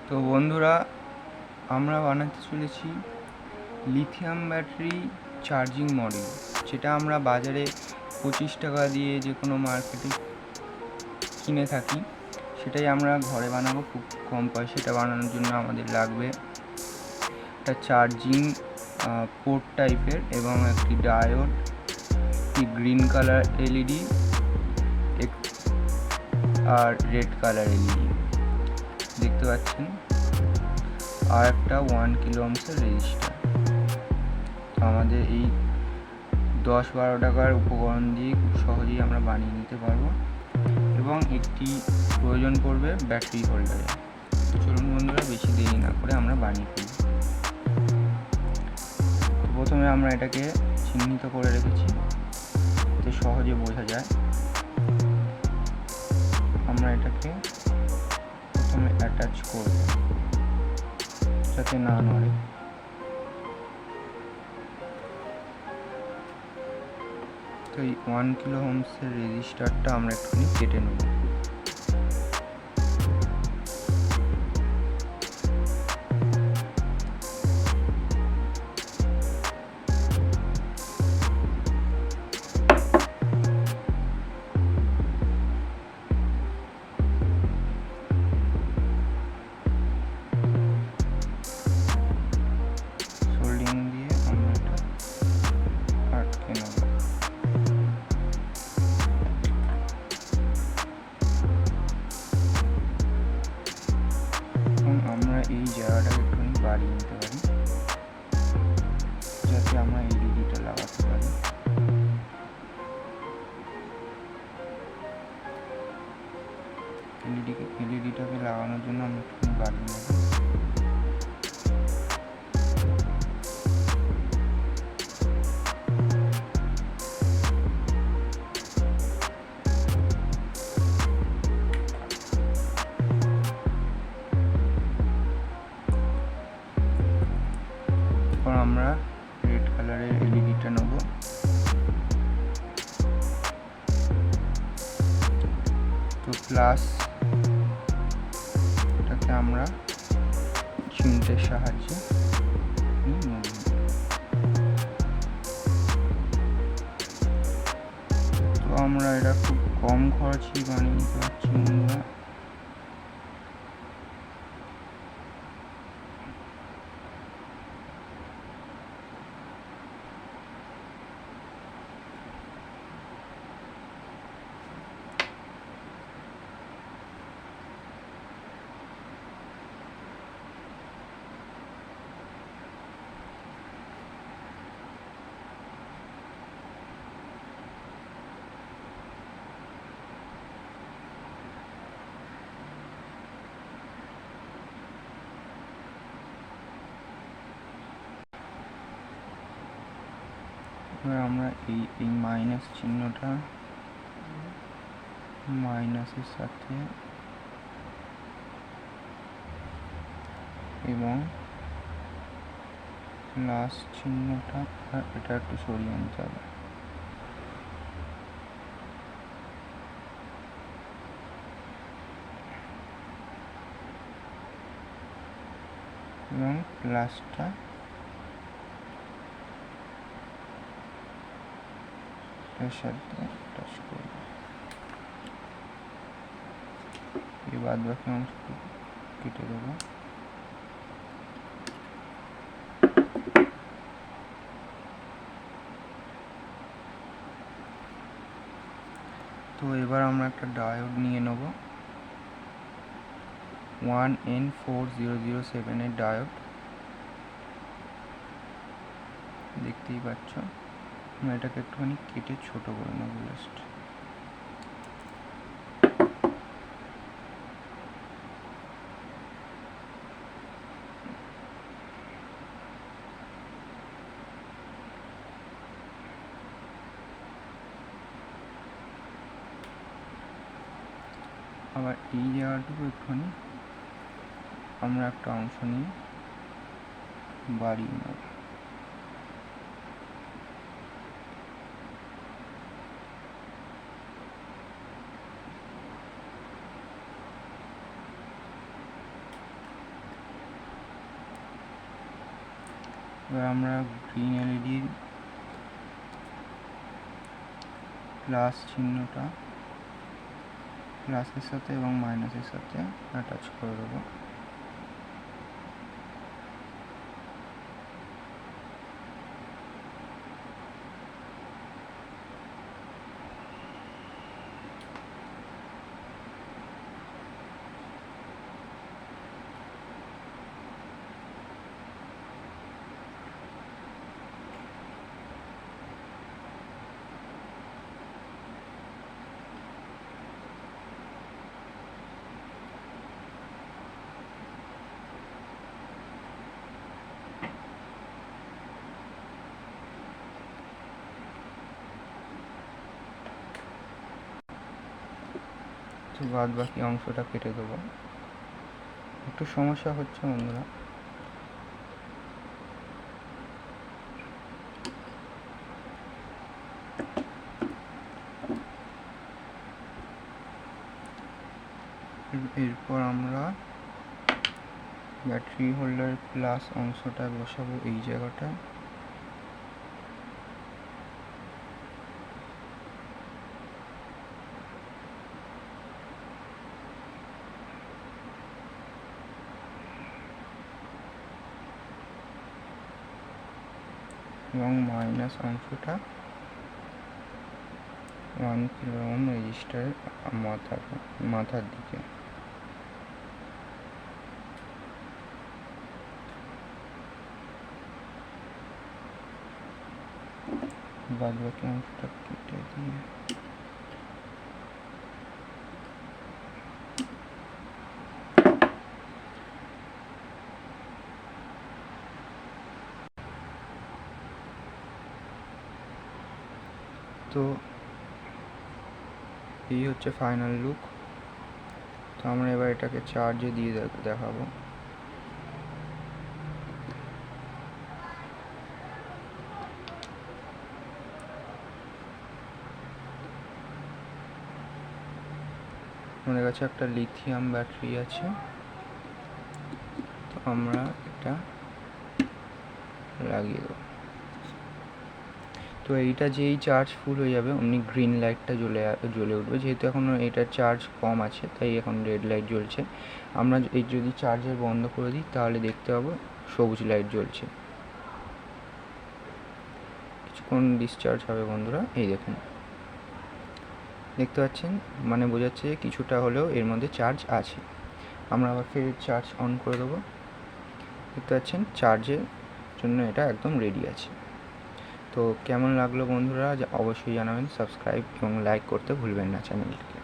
তো বন্ধুরা, আমরা বানাতে চলেছি লিথিয়াম ব্যাটারি চার্জিং মডিউল, যেটা আমরা বাজারে 25 টাকা দিয়ে যে কোনো মার্কেটে কিনে থাকি। সেটাই আমরা ঘরে বানাবো খুব কম পয়সা। এটা বানানোর জন্য আমাদের লাগবে একটা চার্জিং পোর্ট টাইপের এবং একটি ডায়োড, একটি গ্রিন কালার এলইডি আর রেড কালার এলইডি দেখতে পাচ্ছেন, আর একটা 1 কিলো ওহমের রেজিস্টার। আমাদের এই 10-12 টাকার উপকরণ দিয়ে খুব সহজেই আমরা বানিয়ে নিতে পারবো। এবং একটি প্রয়োজন পড়বে ব্যাটারি হোল্ডারে। চলুন বন্ধুরা, বেশি দেরি না করে আমরা বানিয়ে ফেলি। প্রথমে আমরা এটাকে চিহ্নিত করে রেখেছি যাতে সহজে বোঝা যায়। আমরা এটাকে প্রথমে অ্যাটাচ করব যাতে না নড়ে। তো এই 1 কিলো ওহমের রেজিস্টারটা আমরা একটুখানি কেটে নেব। সোল্ডিং দিয়ে আমরা এটা আটকে নেব। এখন আমরা এই জায়গাটাকে একটুখানি বাড়িয়ে নিতে পারি যাতে আমরা এলইডিটা লাগাতে পারি। এলইডিটাকে লাগানোর জন্য আমরা একটুখানি বাড়িয়ে নেব। এখন আমরা রেড কালারের এলইডিটা নেব। তো প্লাস এটাকে আমরা চিমটের সাহায্যে নেব। তো আমরা এটা খুব কম খরচেই বানিয়ে নিতে পারছি বন্ধুরা। এবার আমরা এই মাইনাস চিহ্নটা মাইনাসের সাথে এবং প্লাস চিহ্নটা এটা একটু সরিয়ে আনতে হবে। এবং প্লাসটা এর সাথে টাচ করব। এই বাদ বাকি অংশটুকু কেটে দেবো। তো এবার আমরা একটা ডায়োড নিয়ে নেব, 1N4007 এর ডায়োড দেখতেই পাচ্ছ। আমরা এটাকে একটুখানি কেটে ছোট করে নেব জাস্ট। আবার এই জায়গাটুকু একটুখানি আমরা একটা অংশ নিয়ে বাড়িয়ে নেব। এবার আমরা গ্রিন এলইডির প্লাস চিহ্নটা প্লাসের সাথে এবং মাইনাসের সাথে অ্যাটাচ করে দেবো। তো বাদ বাকি অংশটা কেটে দেবো। একটু সমস্যা হচ্ছে বন্ধুরা। এরপর আমরা ব্যাটারি হোল্ডার প্লাস অংশটা বসাবো এই জায়গাটায়। এবং মাইনাস অংশটা 1 কিলো ওহম রেজিস্টারের মাথার দিকে। বাদ বাকি অংশটা কেটে দিয়ে তো এই হচ্ছে ফাইনাল লুক। তো আমরা এবার এটাকে চার্জে দিয়ে দেখাবো। আমাদের কাছে একটা লিথিয়াম ব্যাটারি আছে, তো আমরা এটা লাগিয়ে দেবো। তো এইটা যেই চার্জ ফুল হয়ে যাবে অমনি গ্রিন লাইটটা জ্বলে উঠবে। যেহেতু এখনও এটার চার্জ কম আছে তাই এখন রেড লাইট জ্বলছে। আমরা এই যদি চার্জার বন্ধ করে দিই তাহলে দেখতে পাবো সবুজ লাইট জ্বলছে। কিছুক্ষণ ডিসচার্জ হবে বন্ধুরা, এই দেখুন দেখতে পাচ্ছেন, মানে বোঝাচ্ছে কিছুটা হলেও এর মধ্যে চার্জ আছে। আমরা আবার ফের চার্জ অন করে দেবো। দেখতে পাচ্ছেন চার্জের জন্য এটা একদম রেডি আছে। তো কেমন লাগলো বন্ধুরা অবশ্যই জানাবেন। সাবস্ক্রাইব এবং লাইক করতে ভুলবেন না চ্যানেলটিকে।